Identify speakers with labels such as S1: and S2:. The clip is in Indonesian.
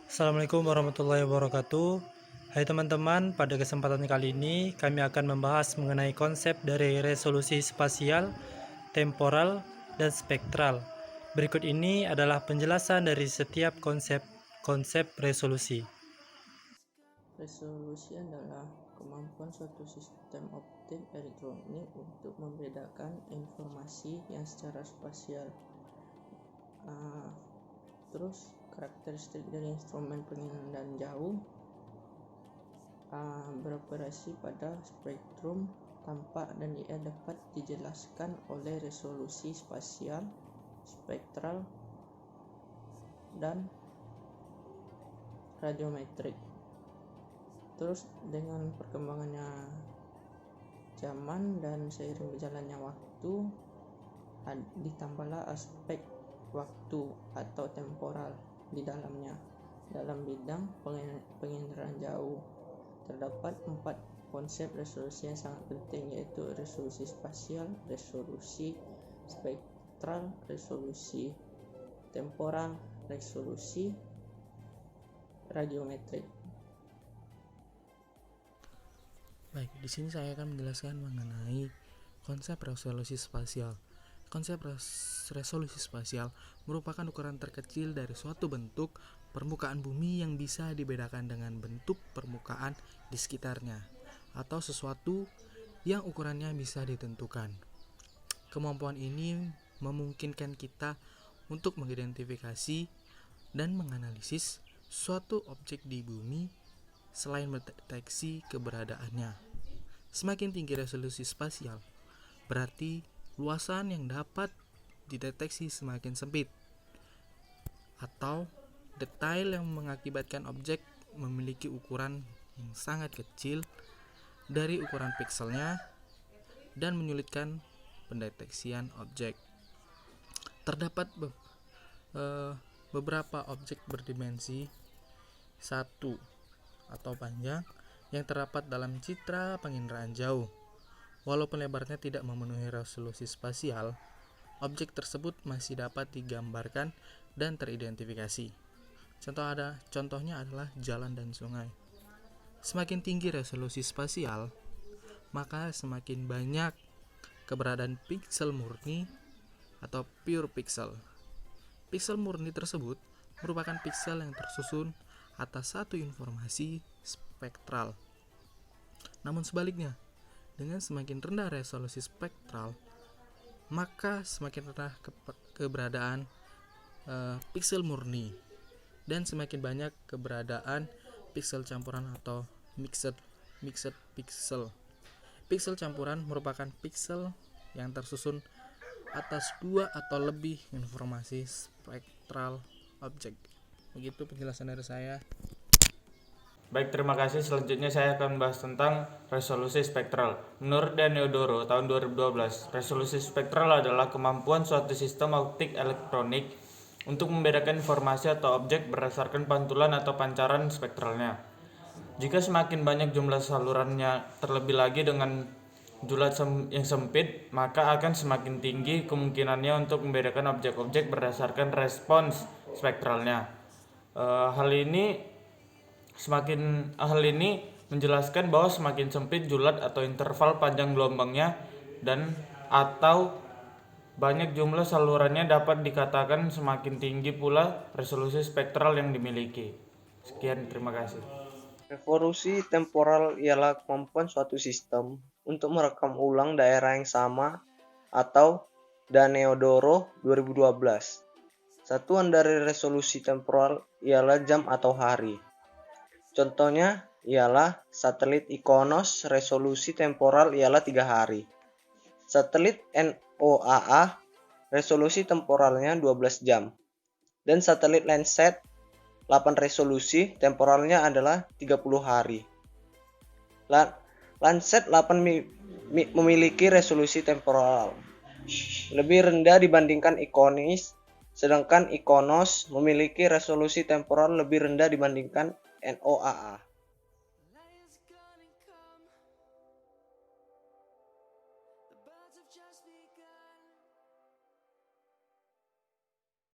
S1: Assalamualaikum warahmatullahi wabarakatuh. Hai teman-teman, pada kesempatan kali ini kami akan membahas mengenai konsep dari resolusi spasial, temporal, dan spektral. Berikut ini adalah penjelasan dari setiap konsep resolusi.
S2: Resolusi adalah kemampuan suatu sistem optik elektronik untuk membedakan informasi yang secara spasial. Terus karakteristik dari instrumen penginderaan jauh beroperasi pada spektrum tampak dan ia dapat dijelaskan oleh resolusi spasial, spektral, dan radiometrik. Terus dengan perkembangannya zaman dan seiring berjalannya waktu, ditambahlah aspek waktu atau temporal di dalamnya. Dalam bidang penginderaan jauh terdapat 4 konsep resolusi yang sangat penting, yaitu resolusi spasial, resolusi spektral, resolusi temporal, resolusi radiometrik.
S3: Baik, di sini saya akan menjelaskan mengenai konsep resolusi spasial. Konsep resolusi spasial merupakan ukuran terkecil dari suatu bentuk permukaan bumi yang bisa dibedakan dengan bentuk permukaan di sekitarnya, atau sesuatu yang ukurannya bisa ditentukan. Kemampuan ini memungkinkan kita untuk mengidentifikasi dan menganalisis suatu objek di bumi selain mendeteksi keberadaannya. Semakin tinggi resolusi spasial, berarti luasan yang dapat dideteksi semakin sempit, atau detail yang mengakibatkan objek memiliki ukuran yang sangat kecil dari ukuran pikselnya dan menyulitkan pendeteksian objek. Terdapat beberapa objek berdimensi 1 atau panjang yang terdapat dalam citra penginderaan jauh. Walaupun lebarnya tidak memenuhi resolusi spasial, objek tersebut masih dapat digambarkan dan teridentifikasi. Contohnya adalah jalan dan sungai. Semakin tinggi resolusi spasial, maka semakin banyak keberadaan piksel murni atau pure pixel. Piksel murni tersebut merupakan piksel yang tersusun atas satu informasi spektral. Namun sebaliknya, dengan semakin rendah resolusi spektral, maka semakin rendah keberadaan piksel murni dan semakin banyak keberadaan piksel campuran atau mixed pixel. Piksel campuran merupakan piksel yang tersusun atas 2 atau lebih informasi spektral objek. Begitu penjelasan dari saya.
S4: Baik, terima kasih. Selanjutnya saya akan membahas tentang resolusi spektral. Menurut Daniodoro tahun 2012, resolusi spektral adalah kemampuan suatu sistem optik elektronik untuk membedakan informasi atau objek berdasarkan pantulan atau pancaran spektralnya. Jika semakin banyak jumlah salurannya, terlebih lagi dengan jumlah yang sempit, maka akan semakin tinggi kemungkinannya untuk membedakan objek-objek berdasarkan respons spektralnya. Hal ini menjelaskan bahwa semakin sempit julat atau interval panjang gelombangnya dan atau banyak jumlah salurannya, dapat dikatakan semakin tinggi pula resolusi spektral yang dimiliki. Sekian, terima kasih.
S5: Resolusi temporal ialah kemampuan suatu sistem untuk merekam ulang daerah yang sama atau Daniodoro 2012. Satuan dari resolusi temporal ialah jam atau hari. Contohnya ialah satelit IKONOS, resolusi temporal ialah 3 hari. Satelit NOAA, resolusi temporalnya 12 jam. Dan satelit Landsat 8 resolusi temporalnya adalah 30 hari. Landsat 8 memiliki resolusi temporal lebih rendah dibandingkan IKONOS, sedangkan IKONOS memiliki resolusi temporal lebih rendah dibandingkan NOAA.